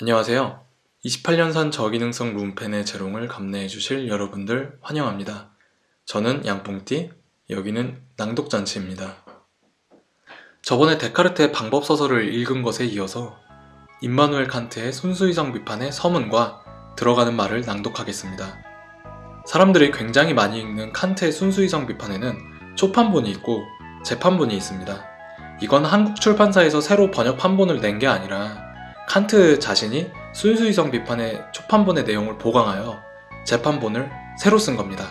안녕하세요. 28년산 저기능성 룸펜의 재롱을 감내해 주실 여러분들 환영합니다. 저는 양뽕띠, 여기는 낭독잔치입니다. 저번에 데카르트의 방법서설을 읽은 것에 이어서 임마누엘 칸트의 순수이성 비판의 서문과 들어가는 말을 낭독하겠습니다. 사람들이 굉장히 많이 읽는 칸트의 순수이성 비판에는 초판본이 있고 재판본이 있습니다. 이건 한국 출판사에서 새로 번역 판본을 낸 게 아니라 칸트 자신이 순수이성 비판의 초판본의 내용을 보강하여 재판본을 새로 쓴 겁니다.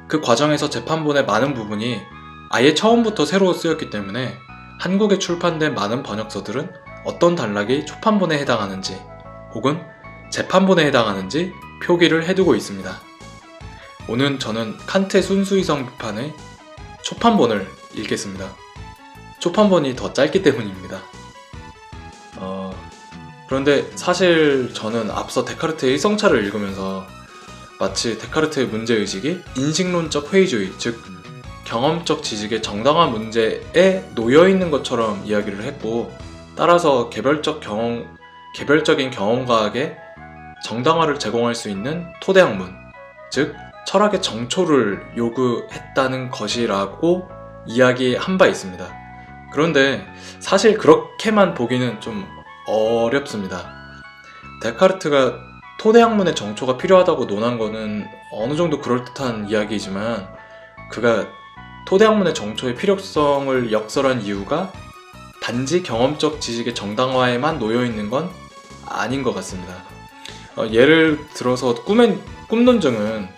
그 과정에서 재판본의 많은 부분이 아예 처음부터 새로 쓰였기 때문에 한국에 출판된 많은 번역서들은 어떤 단락이 초판본에 해당하는지 혹은 재판본에 해당하는지 표기를 해두고 있습니다. 오늘 저는 칸트의 순수이성 비판의 초판본을 읽겠습니다. 초판본이 더 짧기 때문입니다. 그런데 사실 저는 앞서 데카르트의 일성차를 읽으면서 마치 데카르트의 문제의식이 인식론적 회의주의, 즉 경험적 지식의 정당화 문제에 놓여있는 것처럼 이야기를 했고, 따라서 개별적인 경험과학에 정당화를 제공할 수 있는 토대학문, 즉 철학의 정초를 요구했다는 것이라고 이야기한 바 있습니다. 그런데 사실 그렇게만 보기는 좀 어렵습니다. 데카르트가 토대학문의 정초가 필요하다고 논한 거는 어느 정도 그럴듯한 이야기이지만, 그가 토대학문의 정초의 필요성을 역설한 이유가 단지 경험적 지식의 정당화에만 놓여있는 건 아닌 것 같습니다. 예를 들어서 꿈논증은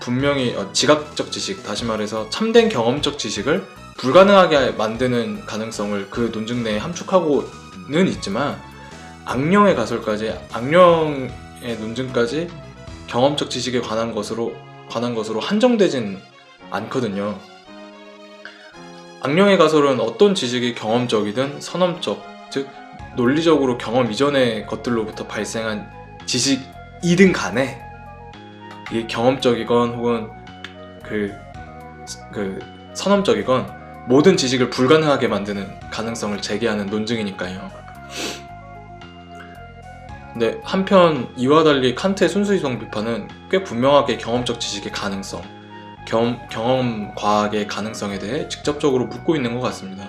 분명히 지각적 지식, 다시 말해서 참된 경험적 지식을 불가능하게 만드는 가능성을 그 논증 내에 함축하고는 있지만, 악령의 가설까지, 악령의 논증까지 경험적 지식에 관한 것으로 한정되진 않거든요. 악령의 가설은 어떤 지식이 경험적이든 선험적, 즉 논리적으로 경험 이전의 것들로부터 발생한 지식이든 간에 이게 경험적이건 혹은 선험적이건 모든 지식을 불가능하게 만드는 가능성을 제기하는 논증이니까요. 근데 한편 이와 달리 칸트의 순수이성 비판은 꽤 분명하게 경험적 지식의 가능성, 경험 과학의 가능성에 대해 직접적으로 묻고 있는 것 같습니다.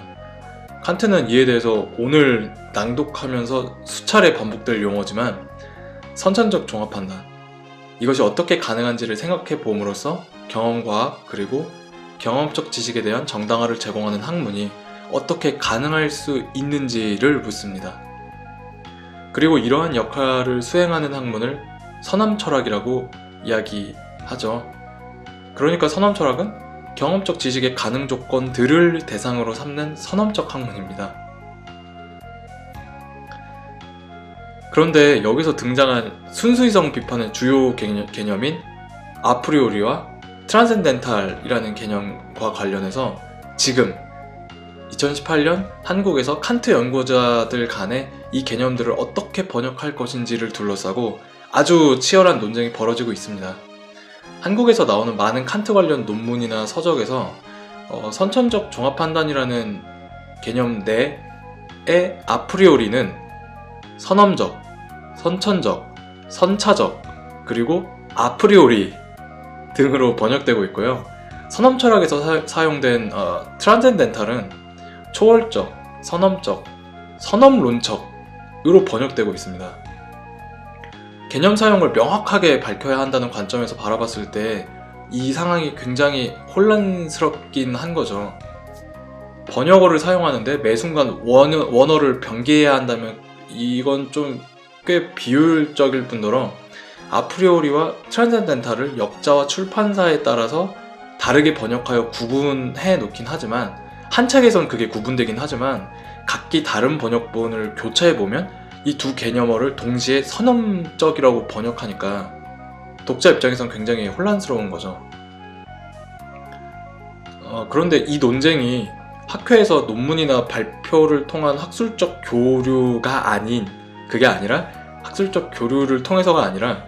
칸트는 이에 대해서 오늘 낭독하면서 수차례 반복될 용어지만 선천적 종합 판단, 이것이 어떻게 가능한지를 생각해 봄으로써 경험과학 그리고 경험적 지식에 대한 정당화를 제공하는 학문이 어떻게 가능할 수 있는지를 묻습니다. 그리고 이러한 역할을 수행하는 학문을 선함철학이라고 이야기하죠. 그러니까 선함철학은 경험적 지식의 가능 조건들을 대상으로 삼는 선험적 학문입니다. 그런데 여기서 등장한 순수이성 비판의 주요 개념인 아프리오리와 트란센덴탈이라는 개념과 관련해서 지금 2018년 한국에서 칸트 연구자들 간에 이 개념들을 어떻게 번역할 것인지를 둘러싸고 아주 치열한 논쟁이 벌어지고 있습니다. 한국에서 나오는 많은 칸트 관련 논문이나 서적에서 선천적 종합판단이라는 개념 내의 아프리오리는 선험적, 선천적, 선차적, 그리고 아프리오리 등으로 번역되고 있고요. 선험철학에서 사용된 트란센덴탈은 초월적, 선험적, 선험론적으로 번역되고 있습니다. 개념 사용을 명확하게 밝혀야 한다는 관점에서 바라봤을 때 이 상황이 굉장히 혼란스럽긴 한 거죠. 번역어를 사용하는데 매 순간 원어를 변기해야 한다면 이건 좀 꽤 비효율적일 뿐더러 아프리오리와 트란센덴탈을 역자와 출판사에 따라서 다르게 번역하여 구분해 놓긴 하지만, 한 책에선 그게 구분되긴 하지만 각기 다른 번역본을 교차해보면 이 두 개념어를 동시에 선험적이라고 번역하니까 독자 입장에선 굉장히 혼란스러운 거죠. 그런데 이 논쟁이 학회에서 논문이나 발표를 통한 학술적 교류가 아닌, 그게 아니라 학술적 교류를 통해서가 아니라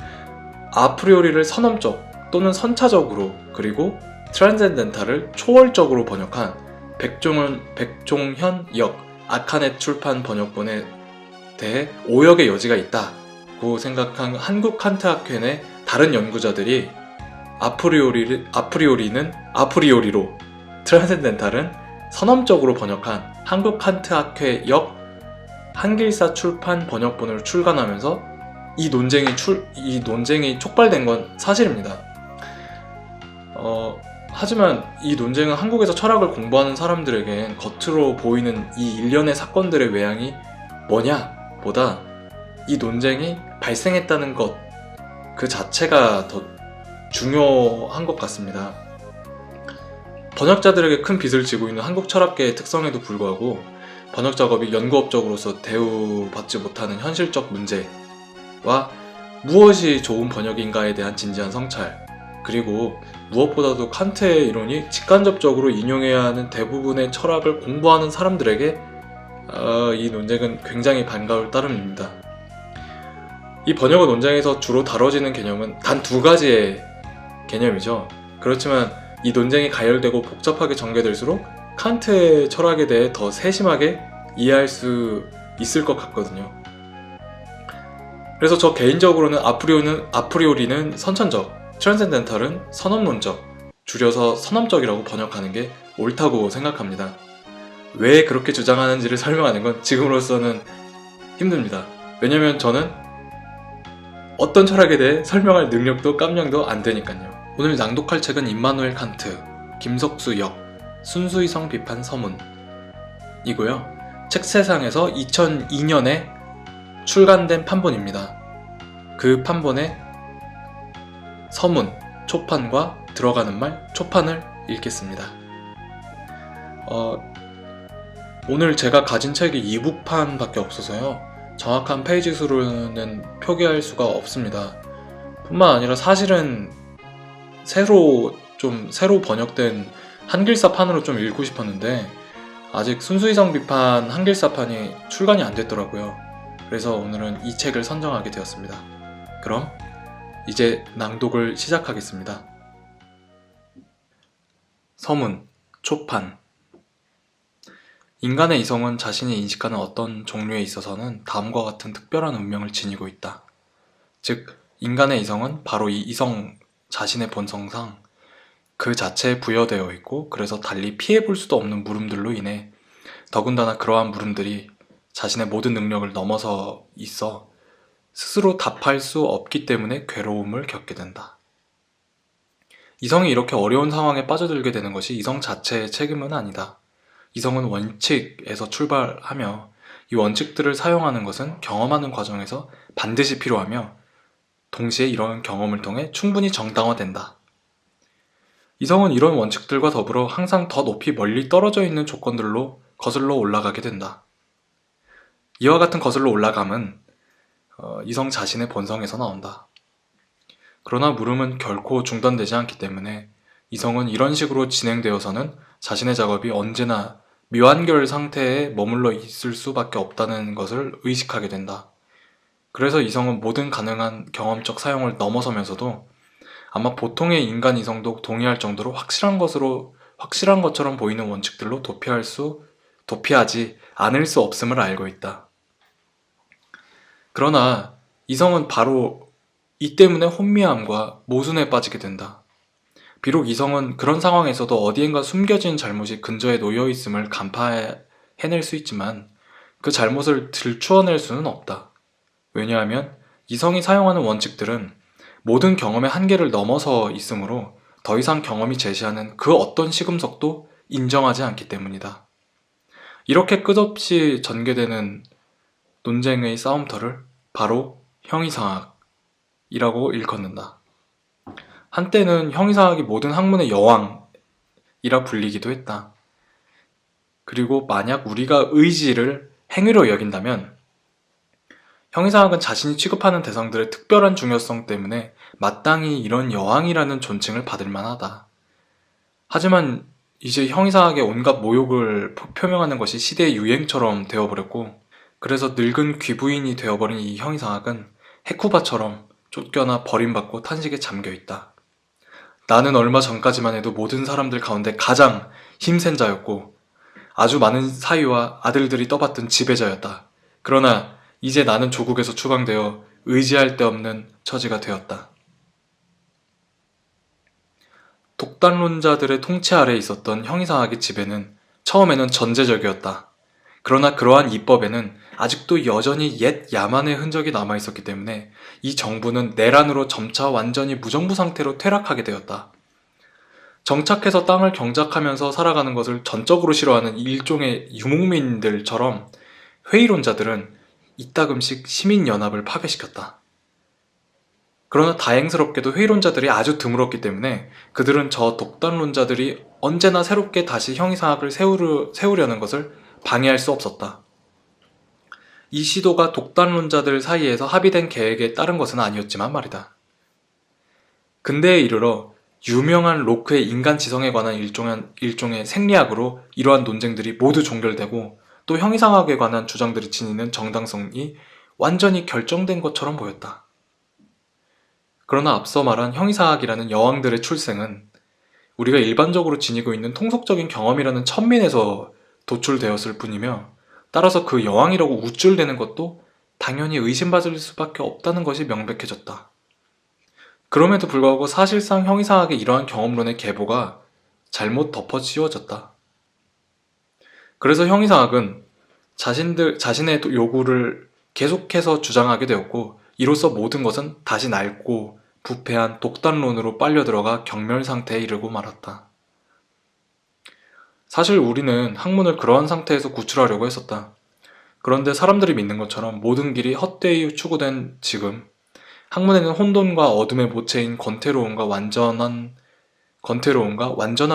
아프리오리를 선험적 또는 선차적으로, 그리고 트란센덴탈을 초월적으로 번역한 백종현 역 아카넷 출판 번역본의 대해 오역의 여지가 있다고 생각한 한국 칸트 학회 내 다른 연구자들이 아프리오리로 트랜센덴탈은 선언적으로 번역한 한국 칸트 학회 역 한길사 출판 번역본을 출간하면서 이 논쟁이 촉발된 건 사실입니다. 하지만 이 논쟁은 한국에서 철학을 공부하는 사람들에겐 겉으로 보이는 이 일련의 사건들의 외양이 뭐냐 보다 이 논쟁이 발생했다는 것 그 자체가 더 중요한 것 같습니다. 번역자들에게 큰 빚을 지고 있는 한국 철학계의 특성에도 불구하고 번역 작업이 연구업적으로서 대우받지 못하는 현실적 문제와 무엇이 좋은 번역인가에 대한 진지한 성찰, 그리고 무엇보다도 칸트의 이론이 직간접적으로 인용해야 하는 대부분의 철학을 공부하는 사람들에게 이 논쟁은 굉장히 반가울 따름입니다. 이 번역어 논쟁에서 주로 다뤄지는 개념은 단 두 가지의 개념이죠. 그렇지만 이 논쟁이 가열되고 복잡하게 전개될수록 칸트의 철학에 대해 더 세심하게 이해할 수 있을 것 같거든요. 그래서 저 개인적으로는 아프리오리는 선천적, 트랜센덴탈은 선언론적, 줄여서 선언적이라고 번역하는 게 옳다고 생각합니다. 왜 그렇게 주장하는지를 설명하는 건 지금으로서는 힘듭니다. 왜냐면 저는 어떤 철학에 대해 설명할 능력도 깜냥도 안 되니까요. 오늘 낭독할 책은 임마누엘 칸트, 김석수 역, 순수이성 비판 서문이고요. 책세상에서 2002년에 출간된 판본입니다. 그 판본의 서문, 초판과 들어가는 말, 초판을 읽겠습니다. 오늘 제가 가진 책이 2부판밖에 없어서요. 정확한 페이지 수로는 표기할 수가 없습니다. 뿐만 아니라 사실은 새로 번역된 한길사판으로 좀 읽고 싶었는데 아직 순수이성 비판 한길사판이 출간이 안 됐더라고요. 그래서 오늘은 이 책을 선정하게 되었습니다. 그럼 이제 낭독을 시작하겠습니다. 서문, 초판. 인간의 이성은 자신이 인식하는 어떤 종류에 있어서는 다음과 같은 특별한 운명을 지니고 있다. 즉, 인간의 이성은 바로 이 이성 자신의 본성상 그 자체에 부여되어 있고 그래서 달리 피해볼 수도 없는 물음들로 인해 더군다나 그러한 물음들이 자신의 모든 능력을 넘어서 있어 스스로 답할 수 없기 때문에 괴로움을 겪게 된다. 이성이 이렇게 어려운 상황에 빠져들게 되는 것이 이성 자체의 책임은 아니다. 이성은 원칙에서 출발하며 이 원칙들을 사용하는 것은 경험하는 과정에서 반드시 필요하며 동시에 이런 경험을 통해 충분히 정당화된다. 이성은 이런 원칙들과 더불어 항상 더 높이 멀리 떨어져 있는 조건들로 거슬러 올라가게 된다. 이와 같은 거슬러 올라감은 이성 자신의 본성에서 나온다. 그러나 물음은 결코 중단되지 않기 때문에 이성은 이런 식으로 진행되어서는 자신의 작업이 언제나 미완결 상태에 머물러 있을 수밖에 없다는 것을 의식하게 된다. 그래서 이성은 모든 가능한 경험적 사용을 넘어서면서도 아마 보통의 인간 이성도 동의할 정도로 확실한 것처럼 보이는 원칙들로 도피하지 않을 수 없음을 알고 있다. 그러나 이성은 바로 이 때문에 혼미함과 모순에 빠지게 된다. 비록 이성은 그런 상황에서도 어디엔가 숨겨진 잘못이 근저에 놓여있음을 간파해낼 수 있지만 그 잘못을 들추어낼 수는 없다. 왜냐하면 이성이 사용하는 원칙들은 모든 경험의 한계를 넘어서 있으므로 더 이상 경험이 제시하는 그 어떤 시금석도 인정하지 않기 때문이다. 이렇게 끝없이 전개되는 논쟁의 싸움터를 바로 형이상학이라고 일컫는다. 한때는 형이상학이 모든 학문의 여왕이라 불리기도 했다. 그리고 만약 우리가 의지를 행위로 여긴다면 형이상학은 자신이 취급하는 대상들의 특별한 중요성 때문에 마땅히 이런 여왕이라는 존칭을 받을 만하다. 하지만 이제 형이상학의 온갖 모욕을 표명하는 것이 시대의 유행처럼 되어버렸고 그래서 늙은 귀부인이 되어버린 이 형이상학은 헤쿠바처럼 쫓겨나 버림받고 탄식에 잠겨있다. 나는 얼마 전까지만 해도 모든 사람들 가운데 가장 힘센 자였고 아주 많은 사위와 아들들이 떠받든 지배자였다. 그러나 이제 나는 조국에서 추방되어 의지할 데 없는 처지가 되었다. 독단론자들의 통치 아래 있었던 형이상학의 지배는 처음에는 전제적이었다. 그러나 그러한 입법에는 아직도 여전히 옛 야만의 흔적이 남아있었기 때문에 이 정부는 내란으로 점차 완전히 무정부 상태로 퇴락하게 되었다. 정착해서 땅을 경작하면서 살아가는 것을 전적으로 싫어하는 일종의 유목민들처럼 회의론자들은 이따금씩 시민연합을 파괴시켰다. 그러나 다행스럽게도 회의론자들이 아주 드물었기 때문에 그들은 저 독단론자들이 언제나 새롭게 다시 형이상학을 세우려는 것을 방해할 수 없었다. 이 시도가 독단론자들 사이에서 합의된 계획에 따른 것은 아니었지만 말이다. 근대에 이르러 유명한 로크의 인간 지성에 관한 일종의 생리학으로 이러한 논쟁들이 모두 종결되고 또 형이상학에 관한 주장들이 지니는 정당성이 완전히 결정된 것처럼 보였다. 그러나 앞서 말한 형이상학이라는 여왕들의 출생은 우리가 일반적으로 지니고 있는 통속적인 경험이라는 천민에서 도출되었을 뿐이며 따라서 그 여왕이라고 우쭐대는 것도 당연히 의심받을 수밖에 없다는 것이 명백해졌다. 그럼에도 불구하고 사실상 형이상학의 이러한 경험론의 계보가 잘못 덮어씌워졌다. 그래서 형이상학은 자신의 요구를 계속해서 주장하게 되었고 이로써 모든 것은 다시 낡고 부패한 독단론으로 빨려들어가 경멸상태에 이르고 말았다. 사실 우리는 학문을 그러한 상태에서 구출하려고 했었다. 그런데 사람들이 믿는 것처럼 모든 길이 헛되이 추구된 지금 학문에는 혼돈과 어둠의 모체인 권태로움과 완전한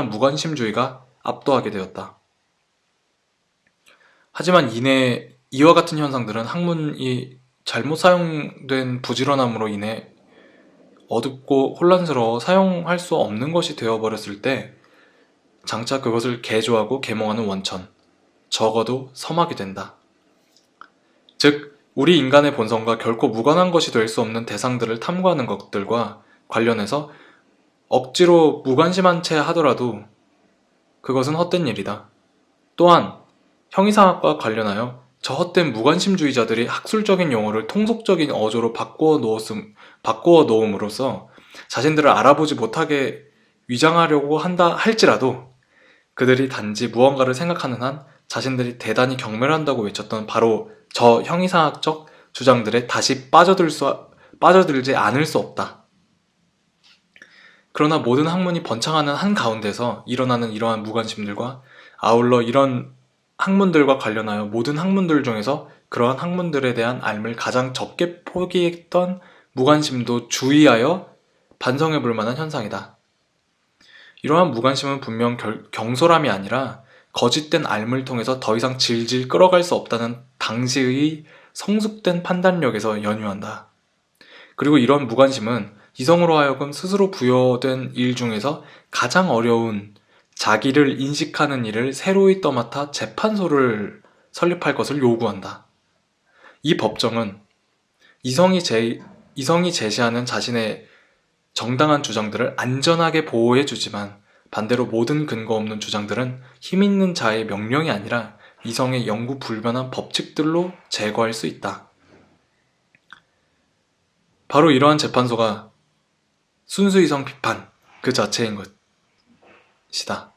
무관심주의가 압도하게 되었다. 하지만 이와 같은 현상들은 학문이 잘못 사용된 부지런함으로 인해 어둡고 혼란스러워 사용할 수 없는 것이 되어버렸을 때 장차 그것을 개조하고 계몽하는 원천, 적어도 섬하게 된다. 즉, 우리 인간의 본성과 결코 무관한 것이 될 수 없는 대상들을 탐구하는 것들과 관련해서 억지로 무관심한 채 하더라도 그것은 헛된 일이다. 또한 형이상학과 관련하여 저 헛된 무관심주의자들이 학술적인 용어를 통속적인 어조로 바꾸어 놓음으로써 자신들을 알아보지 못하게 위장하려고 한다 할지라도 그들이 단지 무언가를 생각하는 한 자신들이 대단히 경멸한다고 외쳤던 바로 저 형이상학적 주장들에 다시 빠져들지 않을 수 없다. 그러나 모든 학문이 번창하는 한가운데서 일어나는 이러한 무관심들과 아울러 이런 학문들과 관련하여 모든 학문들 중에서 그러한 학문들에 대한 알을 가장 적게 포기했던 무관심도 주의하여 반성해 볼 만한 현상이다. 이러한 무관심은 분명 경솔함이 아니라 거짓된 알을 통해서 더 이상 질질 끌어갈 수 없다는 당시의 성숙된 판단력에서 연유한다. 그리고 이러한 무관심은 이성으로 하여금 스스로 부여된 일 중에서 가장 어려운 자기를 인식하는 일을 새로이 떠맡아 재판소를 설립할 것을 요구한다. 이 법정은 이성이 제시하는 자신의 정당한 주장들을 안전하게 보호해주지만 반대로 모든 근거 없는 주장들은 힘있는 자의 명령이 아니라 이성의 영구 불변한 법칙들로 제거할 수 있다. 바로 이러한 재판소가 순수이성 비판 그 자체인 것이다.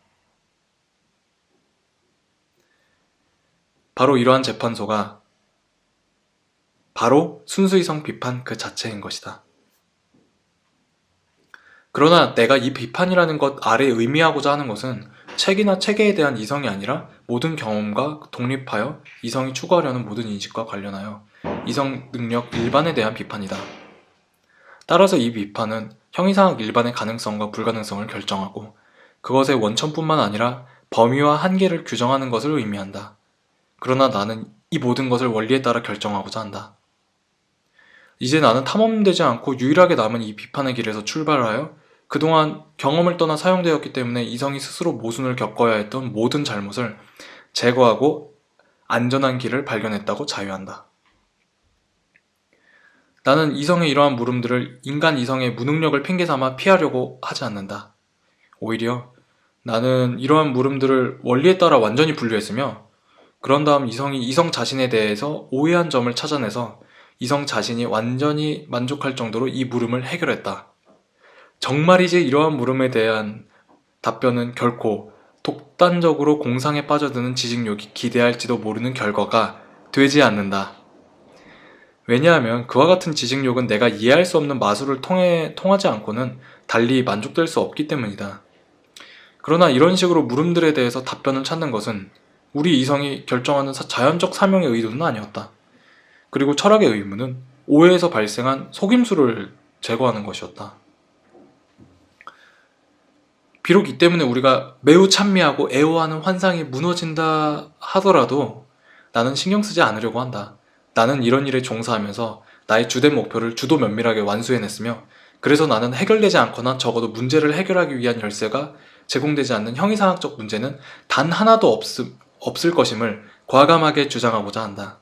바로 이러한 재판소가 바로 순수이성 비판 그 자체인 것이다. 그러나 내가 이 비판이라는 것 아래 의미하고자 하는 것은 책이나 체계에 대한 이성이 아니라 모든 경험과 독립하여 이성이 추구하려는 모든 인식과 관련하여 이성 능력 일반에 대한 비판이다. 따라서 이 비판은 형이상학 일반의 가능성과 불가능성을 결정하고 그것의 원천뿐만 아니라 범위와 한계를 규정하는 것을 의미한다. 그러나 나는 이 모든 것을 원리에 따라 결정하고자 한다. 이제 나는 탐험되지 않고 유일하게 남은 이 비판의 길에서 출발하여 그동안 경험을 떠나 사용되었기 때문에 이성이 스스로 모순을 겪어야 했던 모든 잘못을 제거하고 안전한 길을 발견했다고 자유한다. 나는 이성의 이러한 물음들을 인간 이성의 무능력을 핑계삼아 피하려고 하지 않는다. 오히려 나는 이러한 물음들을 원리에 따라 완전히 분류했으며 그런 다음 이성이 이성 자신에 대해서 오해한 점을 찾아내서 이성 자신이 완전히 만족할 정도로 이 물음을 해결했다. 정말이지 이러한 물음에 대한 답변은 결코 독단적으로 공상에 빠져드는 지식욕이 기대할지도 모르는 결과가 되지 않는다. 왜냐하면 그와 같은 지식욕은 내가 이해할 수 없는 마술을 통하지 않고는 달리 만족될 수 없기 때문이다. 그러나 이런 식으로 물음들에 대해서 답변을 찾는 것은 우리 이성이 결정하는 자연적 사명의 의도는 아니었다. 그리고 철학의 의무는 오해에서 발생한 속임수를 제거하는 것이었다. 비록 이 때문에 우리가 매우 찬미하고 애호하는 환상이 무너진다 하더라도 나는 신경 쓰지 않으려고 한다. 나는 이런 일에 종사하면서 나의 주된 목표를 주도 면밀하게 완수해냈으며 그래서 나는 해결되지 않거나 적어도 문제를 해결하기 위한 열쇠가 제공되지 않는 형이상학적 문제는 단 하나도 없을 것임을 과감하게 주장하고자 한다.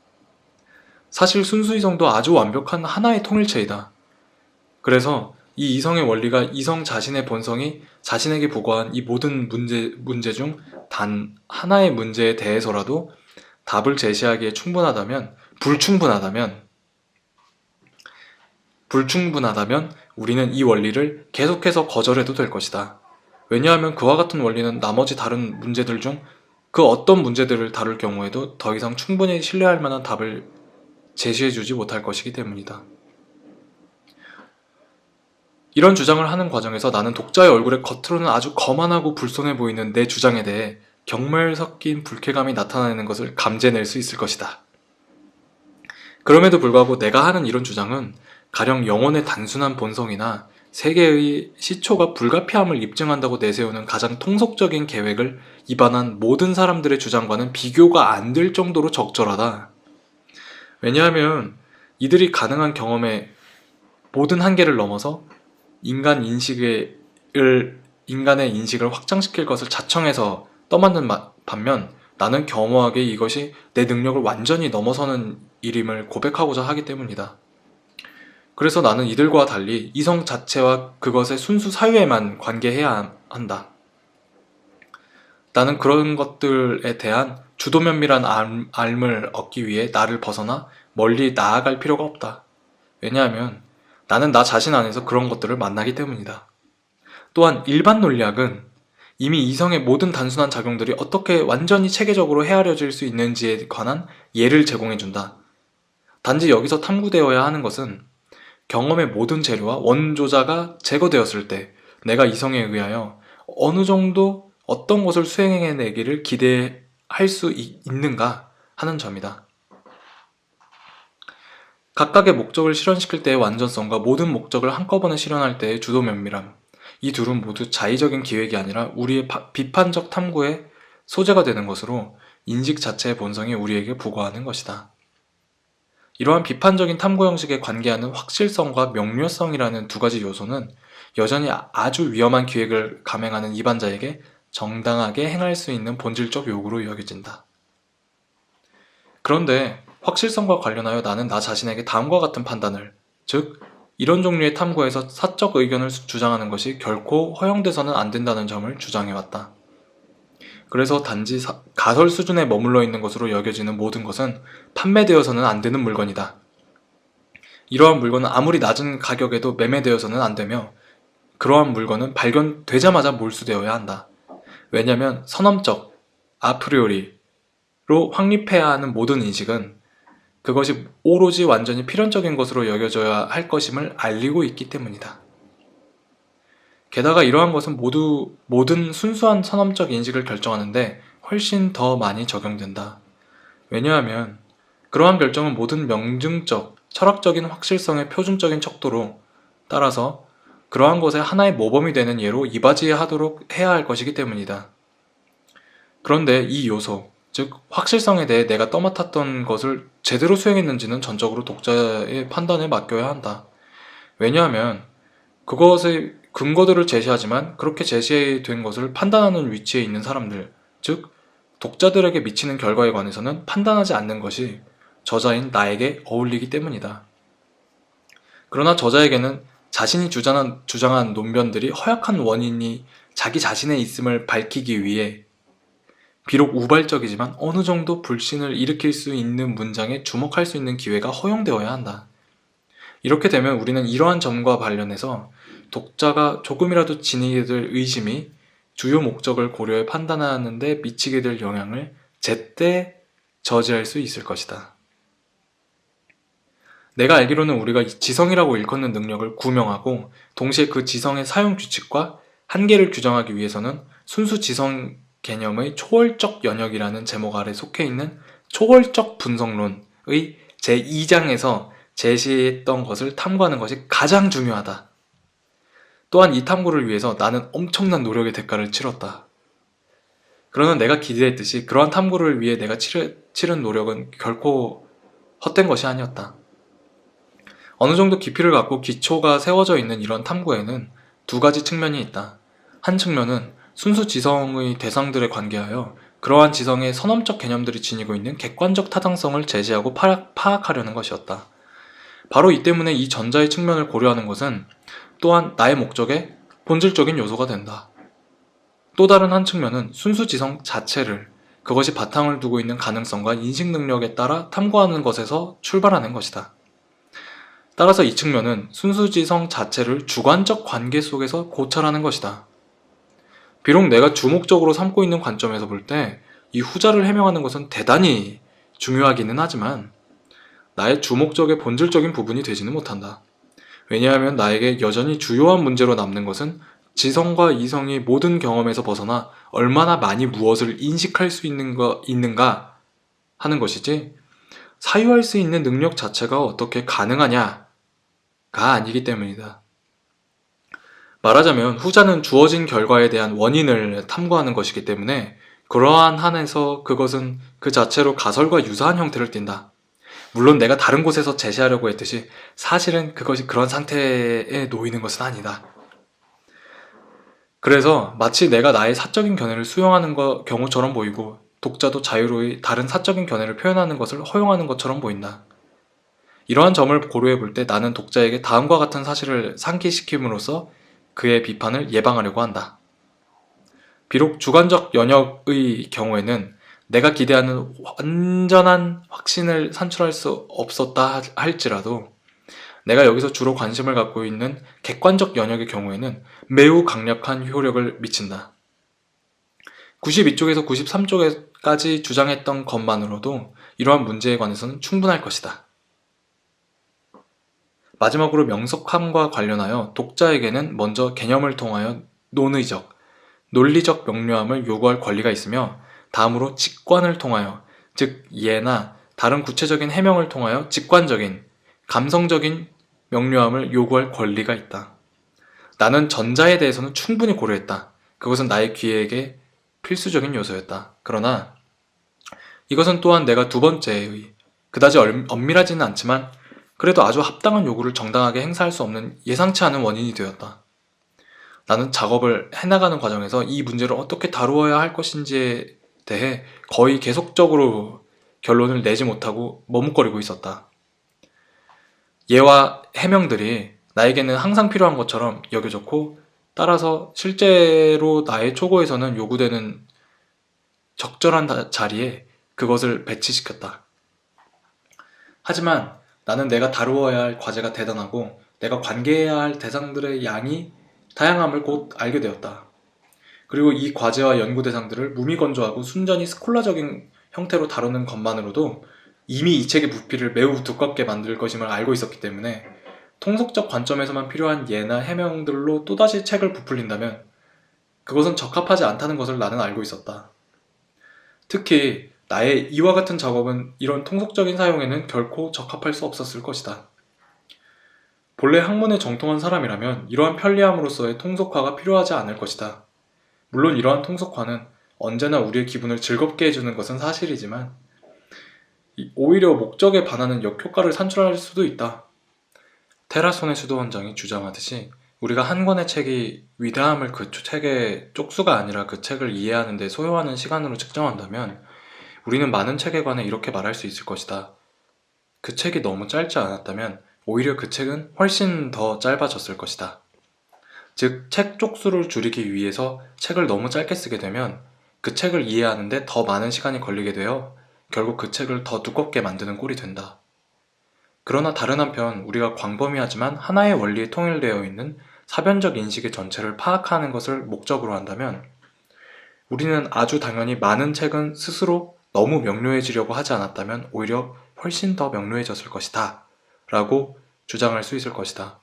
사실 순수이성도 아주 완벽한 하나의 통일체이다. 그래서 이 이성의 원리가 이성 자신의 본성이 자신에게 부과한 이 모든 문제 중 단 하나의 문제에 대해서라도 답을 제시하기에 불충분하다면 우리는 이 원리를 계속해서 거절해도 될 것이다. 왜냐하면 그와 같은 원리는 나머지 다른 문제들 중 그 어떤 문제들을 다룰 경우에도 더 이상 충분히 신뢰할 만한 답을 제시해주지 못할 것이기 때문이다. 이런 주장을 하는 과정에서 나는 독자의 얼굴에 겉으로는 아주 거만하고 불손해 보이는 내 주장에 대해 경멸 섞인 불쾌감이 나타나는 것을 감지해낼 수 있을 것이다. 그럼에도 불구하고 내가 하는 이런 주장은 가령 영혼의 단순한 본성이나 세계의 시초가 불가피함을 입증한다고 내세우는 가장 통속적인 계획을 입안한 모든 사람들의 주장과는 비교가 안 될 정도로 적절하다. 왜냐하면 이들이 가능한 경험의 모든 한계를 넘어서 인간의 인식을 확장시킬 것을 자청해서 떠맡는 반면 나는 겸허하게 이것이 내 능력을 완전히 넘어서는 일임을 고백하고자 하기 때문이다. 그래서 나는 이들과 달리 이성 자체와 그것의 순수 사유에만 관계해야 한다. 나는 그런 것들에 대한 주도 면밀한 알을 얻기 위해 나를 벗어나 멀리 나아갈 필요가 없다. 왜냐하면 나는 나 자신 안에서 그런 것들을 만나기 때문이다. 또한 일반 논리학은 이미 이성의 모든 단순한 작용들이 어떻게 완전히 체계적으로 헤아려질 수 있는지에 관한 예를 제공해준다. 단지 여기서 탐구되어야 하는 것은 경험의 모든 재료와 원조자가 제거되었을 때 내가 이성에 의하여 어느 정도 어떤 것을 수행해내기를 기대할 수 있는가 하는 점이다. 각각의 목적을 실현시킬 때의 완전성과 모든 목적을 한꺼번에 실현할 때의 주도 면밀함, 이 둘은 모두 자의적인 기획이 아니라 우리의 비판적 탐구의 소재가 되는 것으로 인식 자체의 본성이 우리에게 부과하는 것이다. 이러한 비판적인 탐구 형식에 관계하는 확실성과 명료성이라는 두 가지 요소는 여전히 아주 위험한 기획을 감행하는 이반자에게 정당하게 행할 수 있는 본질적 요구로 여겨진다. 그런데 확실성과 관련하여 나는 나 자신에게 다음과 같은 판단을, 즉 이런 종류의 탐구에서 사적 의견을 주장하는 것이 결코 허용돼서는 안 된다는 점을 주장해왔다. 그래서 단지 가설 수준에 머물러 있는 것으로 여겨지는 모든 것은 판매되어서는 안 되는 물건이다. 이러한 물건은 아무리 낮은 가격에도 매매되어서는 안 되며 그러한 물건은 발견되자마자 몰수되어야 한다. 왜냐하면 선언적, 아프리오리로 확립해야 하는 모든 인식은 그것이 오로지 완전히 필연적인 것으로 여겨져야 할 것임을 알리고 있기 때문이다. 게다가 이러한 것은 모든 순수한 선험적 인식을 결정하는데 훨씬 더 많이 적용된다. 왜냐하면 그러한 결정은 모든 명증적, 철학적인 확실성의 표준적인 척도로 따라서 그러한 것의 하나의 모범이 되는 예로 이바지하도록 해야 할 것이기 때문이다. 그런데 이 요소, 즉 확실성에 대해 내가 떠맡았던 것을 제대로 수행했는지는 전적으로 독자의 판단에 맡겨야 한다. 왜냐하면 그것의 근거들을 제시하지만 그렇게 제시된 것을 판단하는 위치에 있는 사람들, 즉 독자들에게 미치는 결과에 관해서는 판단하지 않는 것이 저자인 나에게 어울리기 때문이다. 그러나 저자에게는 자신이 주장한 논변들이 허약한 원인이 자기 자신에 있음을 밝히기 위해 비록 우발적이지만 어느 정도 불신을 일으킬 수 있는 문장에 주목할 수 있는 기회가 허용되어야 한다. 이렇게 되면 우리는 이러한 점과 관련해서 독자가 조금이라도 지니게 될 의심이 주요 목적을 고려해 판단하는 데 미치게 될 영향을 제때 저지할 수 있을 것이다. 내가 알기로는 우리가 지성이라고 일컫는 능력을 구명하고 동시에 그 지성의 사용 규칙과 한계를 규정하기 위해서는 순수 지성 개념의 초월적 영역이라는 제목 아래 속해 있는 초월적 분석론의 제2장에서 제시했던 것을 탐구하는 것이 가장 중요하다. 또한 이 탐구를 위해서 나는 엄청난 노력의 대가를 치렀다. 그러나 내가 기대했듯이 그러한 탐구를 위해 내가 치른 노력은 결코 헛된 것이 아니었다. 어느 정도 깊이를 갖고 기초가 세워져 있는 이런 탐구에는 두 가지 측면이 있다. 한 측면은 순수 지성의 대상들에 관계하여 그러한 지성의 선언적 개념들이 지니고 있는 객관적 타당성을 제시하고 파악하려는 것이었다. 바로 이 때문에 이 전자의 측면을 고려하는 것은 또한 나의 목적의 본질적인 요소가 된다. 또 다른 한 측면은 순수 지성 자체를 그것이 바탕을 두고 있는 가능성과 인식 능력에 따라 탐구하는 것에서 출발하는 것이다. 따라서 이 측면은 순수 지성 자체를 주관적 관계 속에서 고찰하는 것이다. 비록 내가 주목적으로 삼고 있는 관점에서 볼 때 이 후자를 해명하는 것은 대단히 중요하기는 하지만 나의 주목적의 본질적인 부분이 되지는 못한다. 왜냐하면 나에게 여전히 주요한 문제로 남는 것은 지성과 이성이 모든 경험에서 벗어나 얼마나 많이 무엇을 인식할 수 있는가 하는 것이지 사유할 수 있는 능력 자체가 어떻게 가능하냐가 아니기 때문이다. 말하자면 후자는 주어진 결과에 대한 원인을 탐구하는 것이기 때문에 그러한 한에서 그것은 그 자체로 가설과 유사한 형태를 띈다. 물론 내가 다른 곳에서 제시하려고 했듯이 사실은 그것이 그런 상태에 놓이는 것은 아니다. 그래서 마치 내가 나의 사적인 견해를 수용하는 경우처럼 보이고 독자도 자유로이 다른 사적인 견해를 표현하는 것을 허용하는 것처럼 보인다. 이러한 점을 고려해 볼 때 나는 독자에게 다음과 같은 사실을 상기시킴으로써 그의 비판을 예방하려고 한다. 비록 주관적 영역의 경우에는 내가 기대하는 완전한 확신을 산출할 수 없었다 할지라도 내가 여기서 주로 관심을 갖고 있는 객관적 영역의 경우에는 매우 강력한 효력을 미친다. 92쪽에서 93쪽까지 주장했던 것만으로도 이러한 문제에 관해서는 충분할 것이다. 마지막으로 명석함과 관련하여 독자에게는 먼저 개념을 통하여 논리적 명료함을 요구할 권리가 있으며 다음으로 직관을 통하여 즉 예나 다른 구체적인 해명을 통하여 직관적인 감성적인 명료함을 요구할 권리가 있다. 나는 전자에 대해서는 충분히 고려했다. 그것은 나의 기획의 필수적인 요소였다. 그러나 이것은 또한 내가 두 번째의 그다지 엄밀하지는 않지만 그래도 아주 합당한 요구를 정당하게 행사할 수 없는 예상치 않은 원인이 되었다. 나는 작업을 해나가는 과정에서 이 문제를 어떻게 다루어야 할 것인지에 대해 거의 계속적으로 결론을 내지 못하고 머뭇거리고 있었다. 예와 해명들이 나에게는 항상 필요한 것처럼 여겨졌고 따라서 실제로 나의 초고에서는 요구되는 적절한 자리에 그것을 배치시켰다. 하지만 나는 내가 다루어야 할 과제가 대단하고 내가 관계해야 할 대상들의 양이 다양함을 곧 알게 되었다. 그리고 이 과제와 연구 대상들을 무미건조하고 순전히 스콜라적인 형태로 다루는 것만으로도 이미 이 책의 부피를 매우 두껍게 만들 것임을 알고 있었기 때문에 통속적 관점에서만 필요한 예나 해명들로 또다시 책을 부풀린다면 그것은 적합하지 않다는 것을 나는 알고 있었다. 특히 나의 이와 같은 작업은 이런 통속적인 사용에는 결코 적합할 수 없었을 것이다. 본래 학문에 정통한 사람이라면 이러한 편리함으로써의 통속화가 필요하지 않을 것이다. 물론 이러한 통속화는 언제나 우리의 기분을 즐겁게 해주는 것은 사실이지만 오히려 목적에 반하는 역효과를 산출할 수도 있다. 테라손의 수도원장이 주장하듯이 우리가 한 권의 책이 위대함을 그 책의 쪽수가 아니라 그 책을 이해하는 데 소요하는 시간으로 측정한다면 우리는 많은 책에 관해 이렇게 말할 수 있을 것이다. 그 책이 너무 짧지 않았다면 오히려 그 책은 훨씬 더 짧아졌을 것이다. 즉, 책 쪽수를 줄이기 위해서 책을 너무 짧게 쓰게 되면 그 책을 이해하는데 더 많은 시간이 걸리게 되어 결국 그 책을 더 두껍게 만드는 꼴이 된다. 그러나 다른 한편 우리가 광범위하지만 하나의 원리에 통일되어 있는 사변적 인식의 전체를 파악하는 것을 목적으로 한다면 우리는 아주 당연히 많은 책은 스스로 너무 명료해지려고 하지 않았다면 오히려 훨씬 더 명료해졌을 것이다 라고 주장할 수 있을 것이다.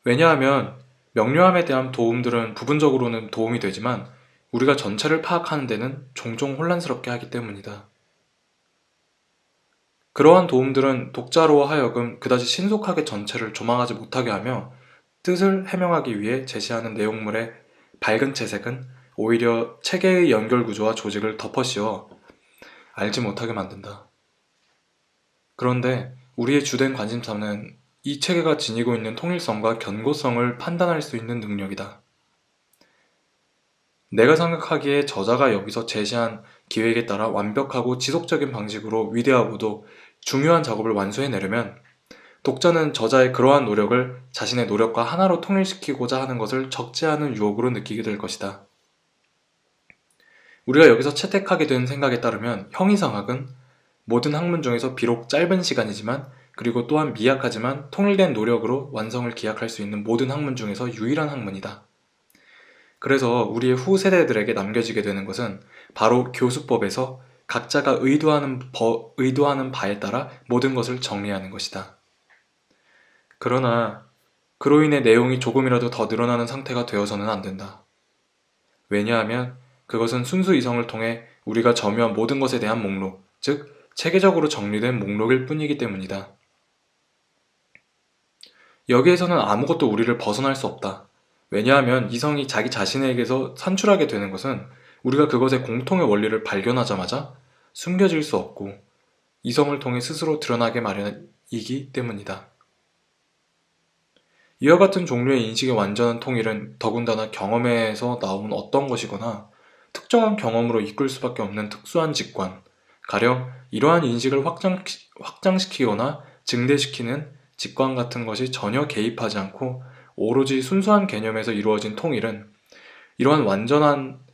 왜냐하면 명료함에 대한 도움들은 부분적으로는 도움이 되지만 우리가 전체를 파악하는 데는 종종 혼란스럽게 하기 때문이다. 그러한 도움들은 독자로 하여금 그다지 신속하게 전체를 조망하지 못하게 하며 뜻을 해명하기 위해 제시하는 내용물의 밝은 채색은 오히려 체계의 연결 구조와 조직을 덮어씌워 알지 못하게 만든다. 그런데 우리의 주된 관심사는 이 체계가 지니고 있는 통일성과 견고성을 판단할 수 있는 능력이다. 내가 생각하기에 저자가 여기서 제시한 기획에 따라 완벽하고 지속적인 방식으로 위대하고도 중요한 작업을 완수해내려면 독자는 저자의 그러한 노력을 자신의 노력과 하나로 통일시키고자 하는 것을 적지 않은 유혹으로 느끼게 될 것이다. 우리가 여기서 채택하게 된 생각에 따르면 형이상학은 모든 학문 중에서 비록 짧은 시간이지만 그리고 또한 미약하지만 통일된 노력으로 완성을 기약할 수 있는 모든 학문 중에서 유일한 학문이다. 그래서 우리의 후 세대들에게 남겨지게 되는 것은 바로 교수법에서 각자가 의도하는 바에 따라 모든 것을 정리하는 것이다. 그러나 그로 인해 내용이 조금이라도 더 늘어나는 상태가 되어서는 안 된다. 왜냐하면 그것은 순수 이성을 통해 우리가 점유한 모든 것에 대한 목록, 즉 체계적으로 정리된 목록일 뿐이기 때문이다. 여기에서는 아무것도 우리를 벗어날 수 없다. 왜냐하면 이성이 자기 자신에게서 산출하게 되는 것은 우리가 그것의 공통의 원리를 발견하자마자 숨겨질 수 없고 이성을 통해 스스로 드러나게 마련이기 때문이다. 이와 같은 종류의 인식의 완전한 통일은 더군다나 경험에서 나온 어떤 것이거나 특정한 경험으로 이끌 수밖에 없는 특수한 직관, 가령 이러한 인식을 확장시키거나 증대시키는 직관 같은 것이 전혀 개입하지 않고 오로지 순수한 개념에서 이루어진 통일은 이러한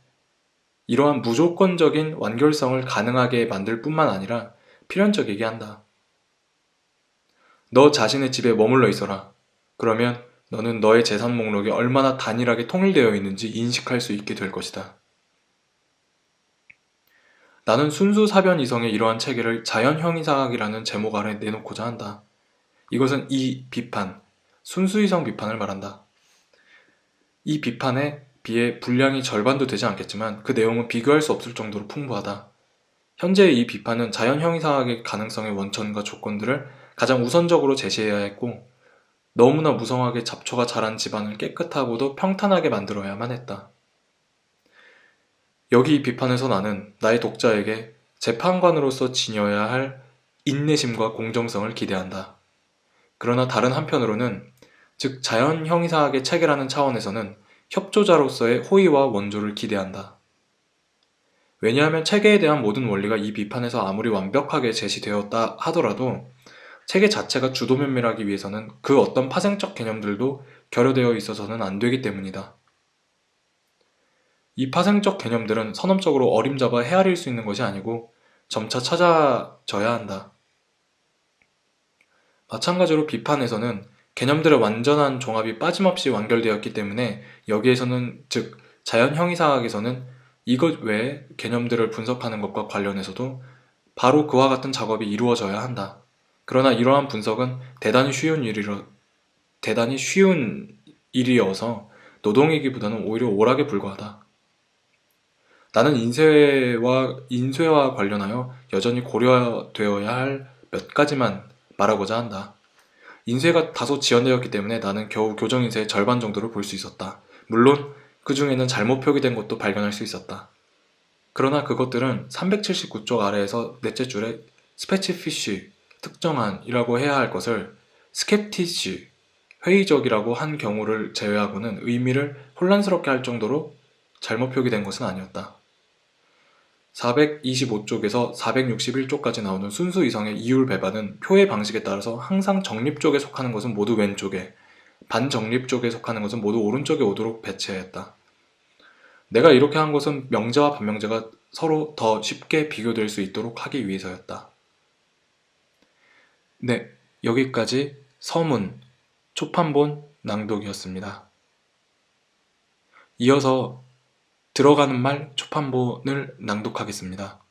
무조건적인 완결성을 가능하게 만들 뿐만 아니라 필연적이게 한다. 너 자신의 집에 머물러 있어라. 그러면 너는 너의 재산 목록이 얼마나 단일하게 통일되어 있는지 인식할 수 있게 될 것이다. 나는 순수 사변 이성의 이러한 체계를 자연형이상학이라는 제목 아래 내놓고자 한다. 이것은 이 비판, 순수 이성 비판을 말한다. 이 비판에 비해 분량이 절반도 되지 않겠지만 그 내용은 비교할 수 없을 정도로 풍부하다. 현재의 이 비판은 자연형이상학의 가능성의 원천과 조건들을 가장 우선적으로 제시해야 했고 너무나 무성하게 잡초가 자란 집안을 깨끗하고도 평탄하게 만들어야만 했다. 여기 이 비판에서 나는 나의 독자에게 재판관으로서 지녀야 할 인내심과 공정성을 기대한다. 그러나 다른 한편으로는 즉 자연형이상학의 체계라는 차원에서는 협조자로서의 호의와 원조를 기대한다. 왜냐하면 체계에 대한 모든 원리가 이 비판에서 아무리 완벽하게 제시되었다 하더라도 체계 자체가 주도 면밀하기 위해서는 그 어떤 파생적 개념들도 결여되어 있어서는 안 되기 때문이다. 이 파생적 개념들은 선언적으로 어림잡아 헤아릴 수 있는 것이 아니고 점차 찾아져야 한다. 마찬가지로 비판에서는 개념들의 완전한 종합이 빠짐없이 완결되었기 때문에 여기에서는 즉 자연형이상학에서는 이것 외에 개념들을 분석하는 것과 관련해서도 바로 그와 같은 작업이 이루어져야 한다. 그러나 이러한 분석은 대단히 쉬운 일이어서 노동이기보다는 오히려 오락에 불과하다. 나는 인쇄와 관련하여 여전히 고려되어야 할 몇 가지만 말하고자 한다. 인쇄가 다소 지연되었기 때문에 나는 겨우 교정인쇄의 절반 정도를 볼 수 있었다. 물론 그 중에는 잘못 표기된 것도 발견할 수 있었다. 그러나 그것들은 379쪽 아래에서 넷째 줄에 스페시피쉬, 특정한 이라고 해야 할 것을 스캡티시, 회의적이라고 한 경우를 제외하고는 의미를 혼란스럽게 할 정도로 잘못 표기된 것은 아니었다. 425쪽에서 461쪽까지 나오는 순수 이성의 이율 배반은 표의 방식에 따라서 항상 정립 쪽에 속하는 것은 모두 왼쪽에, 반정립 쪽에 속하는 것은 모두 오른쪽에 오도록 배치했다. 내가 이렇게 한 것은 명제와 반명제가 서로 더 쉽게 비교될 수 있도록 하기 위해서였다. 네, 여기까지 서문, 초판본 낭독이었습니다. 이어서 들어가는 말 초판본을 낭독하겠습니다.